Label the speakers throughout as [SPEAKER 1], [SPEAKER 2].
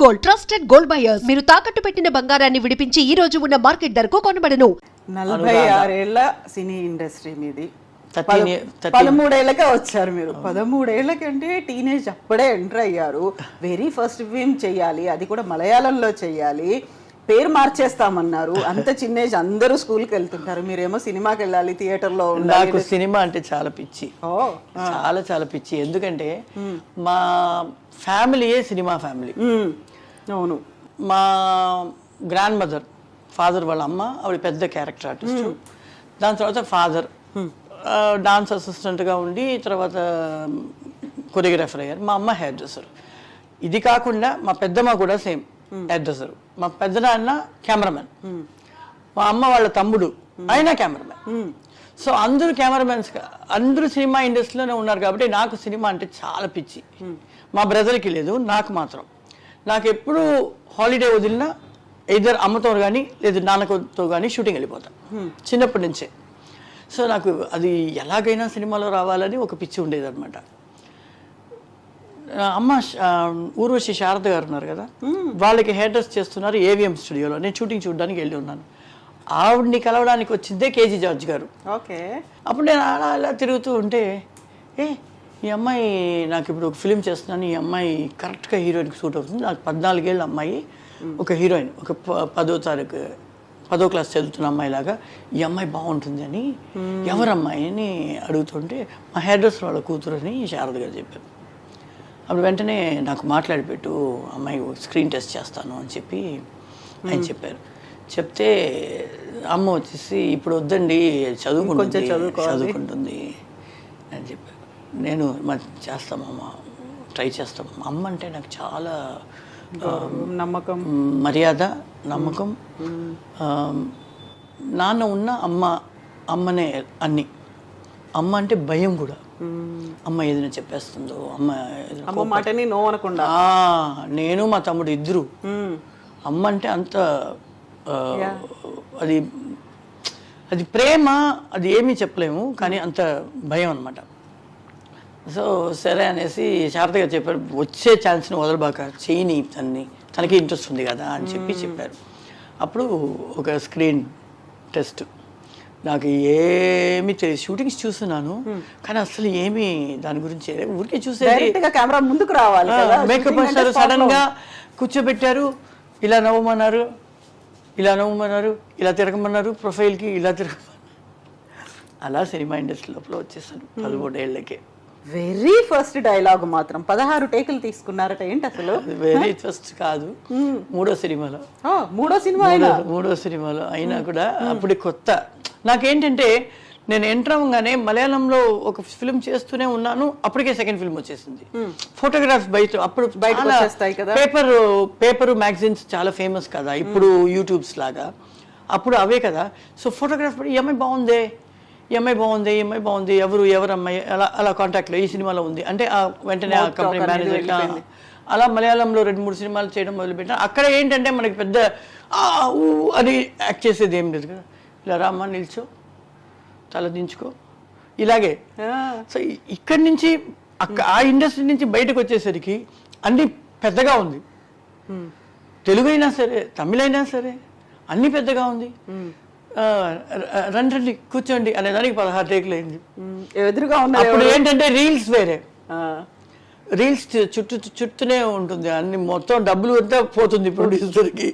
[SPEAKER 1] Gold, trusted gold buyers. మీరు తాకట్టు పెట్టిన బంగారాన్ని విడిపించి ఈ రోజు ఉన్న మార్కెట్ ధరకు కొనబడను.
[SPEAKER 2] 46 ఏళ్ల సినీ ఇండస్ట్రీ మీది. 13 ఏళ్ళకే వచ్చారు మీరు. 13 ఏళ్ళకంటే టీనేజ్ అప్పుడే ఎంటర్ అయ్యారు. వెరీ ఫస్ట్ ఫిల్మ్ చెయ్యాలి, అది కూడా మలయాళంలో చెయ్యాలి. పేరు మార్చేస్తామన్నారు. అంత చిన్న ఏజ్ అందరూ స్కూల్కి వెళ్తుంటారు, మీరేమో సినిమాకి వెళ్ళాలి, థియేటర్లో ఉండాలి.
[SPEAKER 3] నాకు సినిమా అంటే చాలా పిచ్చి, చాలా చాలా పిచ్చి. ఎందుకంటే మా ఫ్యామిలీయే సినిమా ఫ్యామిలీ.
[SPEAKER 2] అవును.
[SPEAKER 3] మా గ్రాండ్ మదర్, ఫాదర్ వాళ్ళ అమ్మ, ఆవిడ పెద్ద క్యారెక్టర్ ఆర్టిస్ట్. దాని తర్వాత ఫాదర్ డాన్స్ అసిస్టెంట్గా ఉండి తర్వాత కొరియోగ్రాఫర్ అయ్యారు. మా అమ్మ హెయిర్ డ్రెస్సర్. ఇది కాకుండా మా పెద్దమ్మ కూడా సేమ్ హెయిర్ డ్రెస్సర్. మా పెద్దనాన్న కెమెరామెన్, మా అమ్మ వాళ్ళ తమ్ముడు ఆయన కెమెరామెన్. సో అందరూ కెమెరామెన్స్, అందరూ సినిమా ఇండస్ట్రీలోనే ఉన్నారు కాబట్టి నాకు సినిమా అంటే చాలా పిచ్చి. మా బ్రదర్కి లేదు, నాకు మాత్రం. నాకు ఎప్పుడు హాలిడే వదిలినా ఇద్దరు అమ్మతో కానీ లేదు నాన్నతో కానీ షూటింగ్ వెళ్ళిపోతాను చిన్నప్పటి నుంచే. సో నాకు అది ఎలాగైనా సినిమాలో రావాలని ఒక పిచ్చి ఉండేది అనమాట. అమ్మ ఊర్వశి శారద గారు ఉన్నారు కదా, వాళ్ళకి హెయిర్ డ్రెస్ చేస్తున్నారు ఏవిఎం స్టూడియోలో. నేను షూటింగ్ చూడడానికి వెళ్ళి ఉన్నాను. ఆవిడ్ని కలవడానికి వచ్చిందే కేజీ జార్జ్ గారు.
[SPEAKER 2] ఓకే.
[SPEAKER 3] అప్పుడు నేను అలా అలా తిరుగుతూ ఉంటే, ఈ అమ్మాయి నాకు ఇప్పుడు ఒక ఫిలిం చేస్తున్నాను, ఈ అమ్మాయి కరెక్ట్గా హీరోయిన్కి సూట్ అవుతుంది. నాకు 14 ఏళ్ళ అమ్మాయి, ఒక హీరోయిన్, ఒక 10వ క్లాస్ చదువుతున్న అమ్మాయిలాగా ఈ అమ్మాయి బాగుంటుంది అని. ఎవరమ్మాయి అని అడుగుతుంటే మా హెయిర్ డ్రెస్ వాళ్ళ కూతురు అని శారద గారు చెప్పారు. అప్పుడు వెంటనే నాకు మాట్లాడిపెట్టు, అమ్మాయి స్క్రీన్ టెస్ట్ చేస్తాను అని చెప్పి ఆయన చెప్పారు. చెప్తే అమ్మ వచ్చేసి ఇప్పుడు వద్దండి చదువుకుంటుంది అని చెప్పారు. నేను చేస్తామమ్మ, ట్రై చేస్తాం. అమ్మ అంటే నాకు చాలా
[SPEAKER 2] నమ్మకం,
[SPEAKER 3] మర్యాద, నమ్మకం. నాన్న ఉన్న అమ్మనే అన్ని. అమ్మ అంటే భయం కూడా. అమ్మ ఏదైనా చెప్పేస్తుందో, అమ్మ
[SPEAKER 2] మాటని నో అనకుండా.
[SPEAKER 3] నేను మా తమ్ముడు ఇద్దరు అమ్మ అంటే అంత అది ప్రేమ, అది ఏమీ చెప్పలేము, కానీ అంత భయం అనమాట. సో సరే అనేసి శారద గారు చెప్పారు, వచ్చే ఛాన్స్ని వదలబాక, చేయని తనకి ఇంట్రెస్ట్ ఉంది కదా అని చెప్పారు. అప్పుడు ఒక స్క్రీన్ టెస్ట్. నాకు ఏమి తెలియదు, షూటింగ్స్ చూస్తున్నాను కానీ అసలు ఏమి దాని గురించి ఊరికే చూసేది.
[SPEAKER 2] కెమెరా ముందుకు రావాలి,
[SPEAKER 3] మేకప్ వేస్తారు, సడన్ గా కూర్చోబెట్టారు, ఇలా నవ్వమన్నారు, ఇలా తిరగమన్నారు, ప్రొఫైల్కి ఇలా తిరగమన్నారు. అలా సినిమా ఇండస్ట్రీ లోపల వచ్చేసాను 13 ఏళ్ళకే.
[SPEAKER 2] వెరీ ఫస్ట్ డైలాగ్ మాత్రం 16 టేకులు తీసుకున్నారట. ఏంటి అసలు?
[SPEAKER 3] వెరీ ఫస్ట్ కాదు, మూడో సినిమాలో. మూడో సినిమాలో అయినా కూడా అప్పుడు కొత్త. నాకేంటంటే నేను ఎంటర్ అవ్వగానే మలయాళంలో ఒక ఫిల్మ్ చేస్తూనే ఉన్నాను, అప్పటికే సెకండ్ ఫిల్మ్ వచ్చేసింది. ఫోటోగ్రాఫ్స్ అప్పుడు పేపర్ మ్యాగజైన్స్ చాలా ఫేమస్ కదా ఇప్పుడు యూట్యూబ్స్ లాగా, అప్పుడు అవే కదా. సో ఫోటోగ్రాఫ్ ఈ అమ్మాయి బాగుంది, ఎవరు అమ్మాయి, అలా కాంటాక్ట్లో ఈ సినిమాలో ఉంది అంటే వెంటనే ఆ కంపెనీ మేనేజర్. అలా మలయాళంలో 2-3 సినిమాలు చేయడం మొదలుపెట్టాను. అక్కడ ఏంటంటే మనకి పెద్ద అది యాక్ట్ చేసేది ఏం లేదు కదా. ఇలా రామ్మా, నిల్చో, తల దించుకో, ఇలాగే. సో ఇక్కడి నుంచి ఆ ఇండస్ట్రీ నుంచి బయటకు వచ్చేసరికి అన్నీ పెద్దగా ఉంది. తెలుగు అయినా సరే, తమిళ అయినా సరే అన్నీ పెద్దగా ఉంది. రండి కూర్చోండి అనేదానికి 16 టేకులు అయింది.
[SPEAKER 2] ఎదురుగా
[SPEAKER 3] అప్పుడు ఏంటంటే రీల్స్ వేరే, రీల్స్ చుట్టూనే ఉంటుంది, అన్ని మొత్తం డబ్బులు అంతా పోతుంది ప్రొడ్యూసర్కి.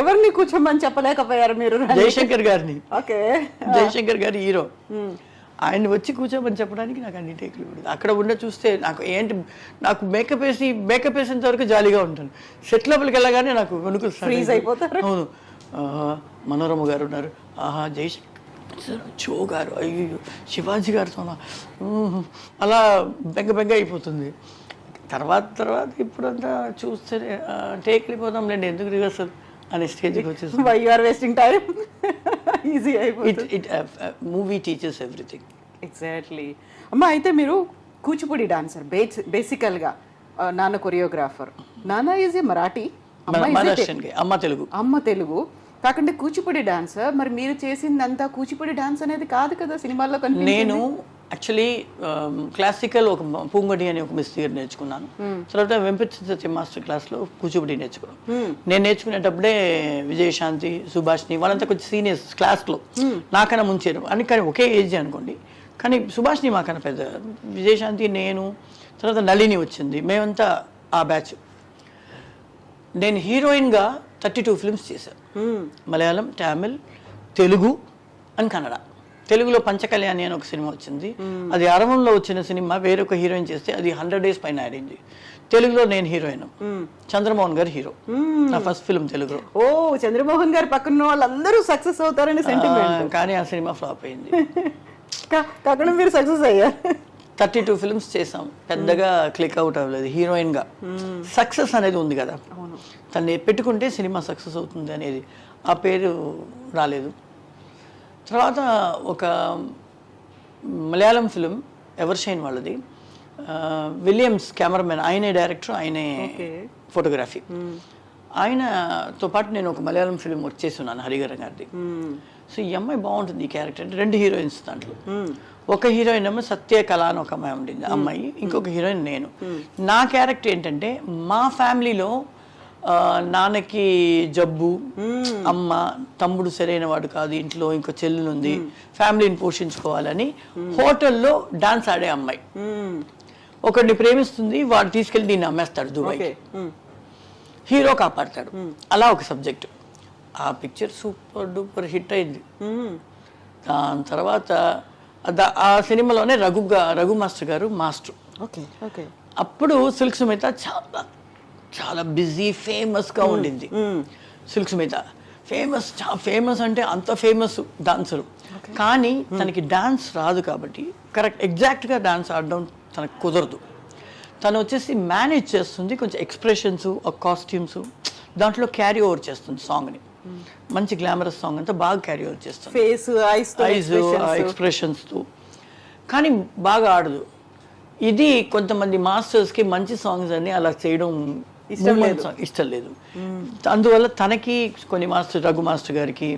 [SPEAKER 2] ఎవరిని కూర్చోమని చెప్పలేకపోయారు మీరు?
[SPEAKER 3] జయశంకర్ గారిని.
[SPEAKER 2] ఓకే.
[SPEAKER 3] జయశంకర్ గారి హీరో, ఆయన వచ్చి కూర్చోమని చెప్పడానికి నాకు అన్ని టేకులు పడింది. అక్కడ చూస్తే నాకు మేకప్ వేసేంత వరకు జాలీగా ఉంటాను. సెట్ లోపలికి వెళ్ళగానే నాకు వణుకులు
[SPEAKER 2] ఫ్రీజ్ అయిపోతారు.
[SPEAKER 3] అవును. మనోరమ గారు ఉన్నారు, జయశంకర్, చో గారు, అయ్యో శివాజీ గారితో అలా బెంగ అయిపోతుంది. తర్వాత ఇప్పుడంతా చూస్తే టేక్ వెళ్ళిపోదాంలేండి, ఎందుకు రిహర్సల్ అనే స్టేజ్కి వచ్చేసి మూవీ టీచర్స్ ఎవ్రీథింగ్.
[SPEAKER 2] ఎగ్జాక్ట్లీ. అమ్మ, అయితే మీరు కూచిపూడి డాన్సర్ బేసికల్గా, నాన్న కొరియోగ్రాఫర్. నాన్న ఈజ్ ఏ మరాఠీ, అమ్మ తెలుగు. కాకుండా కూచిపూడి డాన్సర్. మరి మీరు చేసిందంతా కూచిపూడి డాన్స్ అనేది కాదు కదా సినిమాల్లో కనిపించేది.
[SPEAKER 3] నేను యాక్చువల్లీ క్లాసికల్ ఒక పూంగడి అని ఒక మిస్ దగ్గర నేర్చుకున్నాను. తర్వాత వెంపతి సత్య మాస్టర్ క్లాస్లో కూచిపూడి నేర్చుకున్నాను. నేను నేర్చుకునేటప్పుడే విజయశాంతి, సుభాష్ని వాళ్ళంతా కొంచెం సీనియర్స్ క్లాస్లో నాకన్నా ముంచారు అని. కానీ ఒకే ఏజ్ అనుకోండి, కానీ సుభాష్ని మాకన్నా పెద్ద. విజయశాంతి, నేను, తర్వాత నళిని వచ్చింది, మేమంతా ఆ బ్యాచ్. నేను హీరోయిన్గా 32 ఫిల్మ్స్ చేశాను. మలయాళం, తమిళ్, తెలుగు అండ్ కన్నడ. తెలుగులో పంచకళ్యాణి అని ఒక సినిమా వచ్చింది, అది అరవంలో వచ్చిన సినిమా. వేరొక హీరోయిన్ చేస్తే అది 100 days పైన ఆడింది. తెలుగులో నేను హీరోయిన్, చంద్రమోహన్ గారు హీరో. నా ఫస్ట్ ఫిల్మ్ తెలుగులో.
[SPEAKER 2] ఓ, చంద్రమోహన్ గారు పక్కన వాళ్ళందరూ సక్సెస్ అవుతారని సెంటిమెంట్.
[SPEAKER 3] కానీ ఆ సినిమా ఫ్లాప్ అయింది.
[SPEAKER 2] కాకుండా మీరు సక్సెస్ అయ్యారు.
[SPEAKER 3] 32 ఫిల్మ్స్ చేసాం, పెద్దగా క్లిక్ అవుట్ అవ్వలేదు. హీరోయిన్గా సక్సెస్ అనేది ఉంది కదా, తను పెట్టుకుంటే సినిమా సక్సెస్ అవుతుంది అనేది ఆ పేరు రాలేదు. తర్వాత ఒక మలయాళం ఫిలిం ఎవర్షైన్ వాళ్ళది, విలియమ్స్ కెమెరామెన్, ఆయనే డైరెక్టర్, ఆయనే ఫోటోగ్రఫీ. ఆయనతో పాటు నేను ఒక మలయాళం ఫిలిం వర్క్ చేస్తున్నాను, హరిహరన్ గారిది. సో ఈ అమ్మాయి బాగుంటుంది, ఈ క్యారెక్టర్ అంటే 2 హీరోయిన్స్ దాంట్లో. ఒక హీరోయిన్ ఏమో సత్యకళ అని ఒక అమ్మాయి ఉండింది, అమ్మాయి. ఇంకొక హీరోయిన్ నేను. నా క్యారెక్టర్ ఏంటంటే, మా ఫ్యామిలీలో నాన్నకి జబ్బు, అమ్మ, తమ్ముడు సరైన వాడు కాదు, ఇంట్లో ఇంకో చెల్లెలు ఉంది, ఫ్యామిలీని పోషించుకోవాలని హోటల్లో డాన్స్ ఆడే అమ్మాయి. ఒకడిని ప్రేమిస్తుంది, వాడు తీసుకెళ్ళి దీన్ని అమ్మేస్తాడు దుబాయ్కి, హీరో కాపాడతాడు. అలా ఒక సబ్జెక్ట్. ఆ పిక్చర్ సూపర్ డూపర్ హిట్ అయింది. దాని తర్వాత ఆ సినిమాలోనే రఘు మాస్టర్ గారు మాస్టర్. అప్పుడు సిల్క్ సుమిత చాలా చాలా బిజీ, ఫేమస్గా ఉండింది. సిల్క్ సుమిత ఫేమస్ అంటే అంత ఫేమస్ డాన్సరు, కానీ తనకి డాన్స్ రాదు కాబట్టి ఎగ్జాక్ట్గా డాన్స్ ఆడడం తనకు కుదరదు. తను వచ్చేసి మేనేజ్ చేస్తుంది, కొంచెం ఎక్స్ప్రెషన్స్, కాస్ట్యూమ్స్ దాంట్లో క్యారీ ఓవర్ చేస్తుంది సాంగ్ని. మంచి గ్లామరస్ సాంగ్ అంతా బాగా క్యారీ ఓవర్ చేస్తుంది,
[SPEAKER 2] ఫేస్, ఐస్,
[SPEAKER 3] ఎక్స్ప్రెషన్స్తో. కానీ బాగా ఆడదు. ఇది కొంతమంది మాస్టర్స్కి మంచి సాంగ్స్ అన్ని అలా చేయడం ఇష్టం లేదు. అందువల్ల తనకి కొన్ని మాస్టర్, రఘు మాస్టర్ గారికి,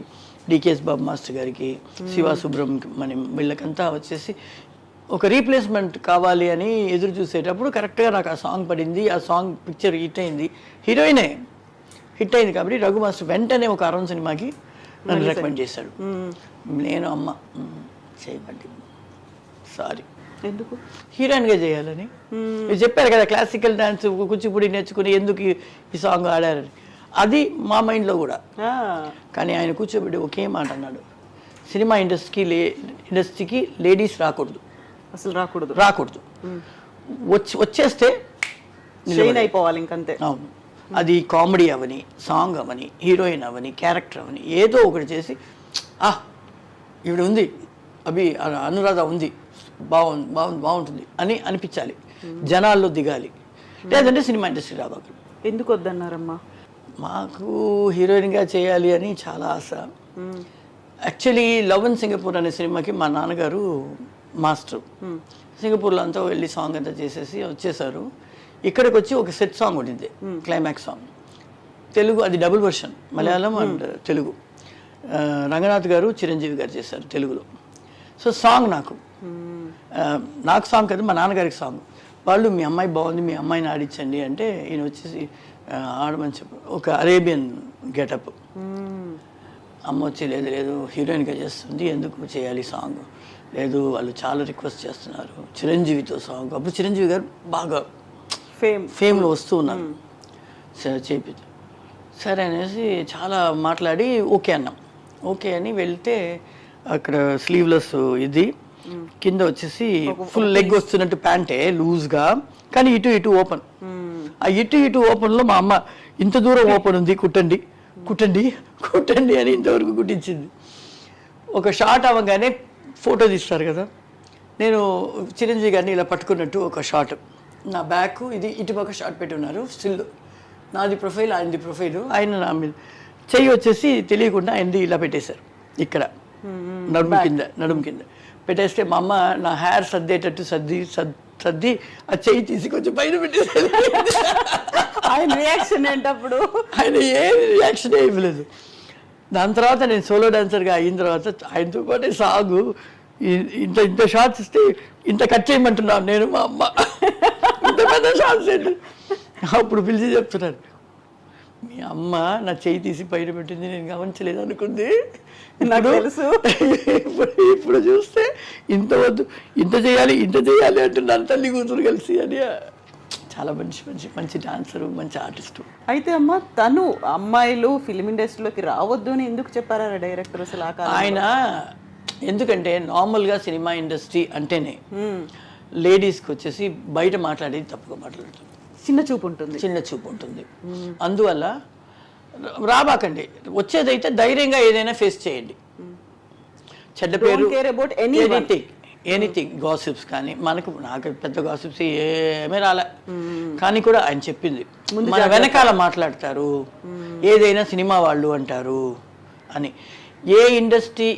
[SPEAKER 3] డికేఎస్ బాబు మాస్టర్ గారికి, శివ సుబ్రహ్మణ్యం, వీళ్ళకంతా వచ్చేసి ఒక రీప్లేస్మెంట్ కావాలి అని ఎదురు చూసేటప్పుడు కరెక్ట్గా నాకు ఆ సాంగ్ పడింది. ఆ సాంగ్ పిక్చర్ హిట్ అయింది, హీరోయినే హిట్ అయింది. కాబట్టి రఘు మాస్టర్ వెంటనే ఒక అరవన్ సినిమాకి నన్ను రికమెండ్ చేశాడు. నేను అమ్మ చేయబట్టి సారీ,
[SPEAKER 2] ఎందుకు
[SPEAKER 3] హీరోయిన్గా చేయాలని మీరు చెప్పారు కదా, క్లాసికల్ డాన్స్ కూచిపూడి నేర్చుకుని ఎందుకు ఈ సాంగ్ ఆడారని. అది మా మైండ్లో కూడా. కానీ ఆయన కూర్చోబెట్టి ఒకే మాట అన్నాడు, సినిమా ఇండస్ట్రీకి లేడీస్ రాకూడదు,
[SPEAKER 2] అసలు రాకూడదు.
[SPEAKER 3] వచ్చేస్తే
[SPEAKER 2] అయిపోవాలి ఇంకంతే.
[SPEAKER 3] అవును, అది కామెడీ అవని, సాంగ్ అవని, హీరోయిన్ అవని, క్యారెక్టర్ అవని, ఏదో ఒకటి చేసి ఈవిడ ఉంది, అనురాధ ఉంది, బాగుంటుంది అని అనిపించాలి, జనాల్లో దిగాలి. లేదంటే సినిమా ఇండస్ట్రీ రావాలి.
[SPEAKER 2] ఎందుకు వద్దన్నారమ్మా?
[SPEAKER 3] మాకు హీరోయిన్గా చేయాలి అని చాలా ఆశ. యాక్చువల్లీ లవ్ ఇన్ సింగపూర్ అనే సినిమాకి మా నాన్నగారు మాస్టర్. సింగపూర్లో అంతా వెళ్ళి సాంగ్ అంతా చేసేసి వచ్చేసారు. ఇక్కడికి వచ్చి ఒక సెట్ సాంగ్ ఉండింది, క్లైమాక్స్ సాంగ్. తెలుగు, అది double version, Malayalam and Telugu. Ranganath గారు, చిరంజీవి గారు చేశారు తెలుగులో. సో సాంగ్ నాకు సాంగ్ కదా, మా నాన్నగారికి సాంగ్. వాళ్ళు మీ అమ్మాయి బాగుంది, మీ అమ్మాయిని ఆడించండి అంటే ఈయన వచ్చేసి ఆడమని చెప్పు, ఒక అరేబియన్ గెటప్. అమ్మ వచ్చి లేదు హీరోయిన్గా చేస్తుంది, ఎందుకు చేయాలి సాంగ్, లేదు వాళ్ళు చాలా రిక్వెస్ట్ చేస్తున్నారు, చిరంజీవితో సాంగ్. అప్పుడు చిరంజీవి గారు బాగా ఫేమ్లో వస్తూ ఉన్నారు. చేపి సరే అనేసి చాలా మాట్లాడి ఓకే అన్నాం. ఓకే అని వెళ్తే అక్కడ స్లీవ్లెస్ ఇది, కింద వచ్చేసి ఫుల్ లెగ్ వస్తున్నట్టు ప్యాంటే లూజ్గా, కానీ ఇటు ఓపెన్. ఆ ఇటు ఓపెన్లో మా అమ్మ ఇంత దూరం ఓపెన్ ఉంది, కుట్టండి అని ఇంతవరకు కుట్టించింది. ఒక షార్ట్ అవ్వగానే ఫోటో తీస్తారు కదా, నేను చిరంజీవి గారిని ఇలా పట్టుకున్నట్టు ఒక షాట్, నా బ్యాక్ ఇది ఇటుపక్క షాట్ పెట్టి ఉన్నారు, స్టిల్ నాది ప్రొఫైల్, ఆయనది ప్రొఫైల్. ఆయన నా మీద చెయ్యి వచ్చేసి తెలియకుండా ఆయనది ఇలా పెట్టేశారు, ఇక్కడ నడుము కింద పెట్టేస్తే మా అమ్మ నా హెయిర్ సర్దేటట్టు సర్ది ఆ చెయ్యి తీసి కొంచెం పైన పెట్టేసారు.
[SPEAKER 2] ఆయన రియాక్షన్ ఏంటప్పుడు?
[SPEAKER 3] ఆయన ఏ రియాక్షన్ ఇవ్వలేదు. దాని తర్వాత నేను సోలో డాన్సర్గా అయిన తర్వాత ఆయనతో పాటే సాగు ఇంత ఇంత షార్ట్స్ ఇస్తే ఇంత కట్ చేయమంటున్నాను నేను మా అమ్మ, ఇంత పెద్ద షార్ట్స్ ఏంటి. అప్పుడు పిలిచి చెప్తున్నాను, మీ అమ్మ నా చెయ్యి తీసి బయట పెట్టింది, నేను గమనించలేదు అనుకుంది,
[SPEAKER 2] నాకు తెలుసు.
[SPEAKER 3] ఇప్పుడు చూస్తే ఇంత వద్దు, ఇంత చేయాలి అంటున్నాను తల్లి కూతురు కలిసి అని. చాలా మంచి డాన్సరు, మంచి ఆర్టిస్టు.
[SPEAKER 2] అయితే అమ్మ తను అమ్మాయిలు ఫిల్మ్ ఇండస్ట్రీలోకి రావద్దు అని ఎందుకు చెప్పారా డైరెక్టర్ అసలు ఆ కాలంలో?
[SPEAKER 3] ఆయన ఎందుకంటే నార్మల్గా సినిమా ఇండస్ట్రీ అంటేనే లేడీస్కి వచ్చేసి బయట మాట్లాడేది తప్పుగా మాట్లాడుతుంది,
[SPEAKER 2] చిన్న చూపు ఉంటుంది.
[SPEAKER 3] అందువల్ల రాబాకండి, వచ్చేదైతే ధైర్యంగా ఏదైనా ఫేస్ చేయండి. చెడ్డ పేరు,
[SPEAKER 2] care about
[SPEAKER 3] ఎనీథింగ్ గాసిప్స్ కానీ నాకు పెద్ద గాసిప్స్ ఏమీ రాలే, కానీ కూడా ఆయన చెప్పింది మన వెనకాల మాట్లాడతారు, ఏదైనా సినిమా వాళ్ళు అంటారు అని. ఏ ఇండస్ట్రీ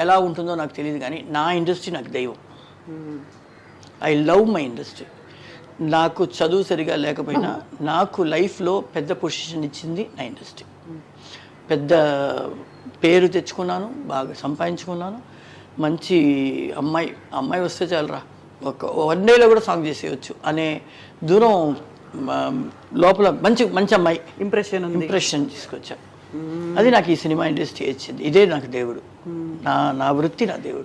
[SPEAKER 3] ఎలా ఉంటుందో నాకు తెలియదు, కానీ నా ఇండస్ట్రీ నాకు దైవం. I love my industry. నాకు చదువు సరిగా లేకపోయినా నాకు లైఫ్లో పెద్ద పొజిషన్ ఇచ్చింది నా ఇండస్ట్రీ. పెద్ద పేరు తెచ్చుకున్నాను, బాగా సంపాదించుకున్నాను. మంచి అమ్మాయి వస్తే చాలరా, ఒక 1 డేలో కూడా సాంగ్ చేసేయచ్చు అనే దూరం లోపల మంచి అమ్మాయి ఇంప్రెషన్ తీసుకొచ్చా. అది నాకు ఈ సినిమా ఇండస్ట్రీ ఇచ్చింది. ఇదే నాకు దేవుడు, నా వృత్తి నా దేవుడు.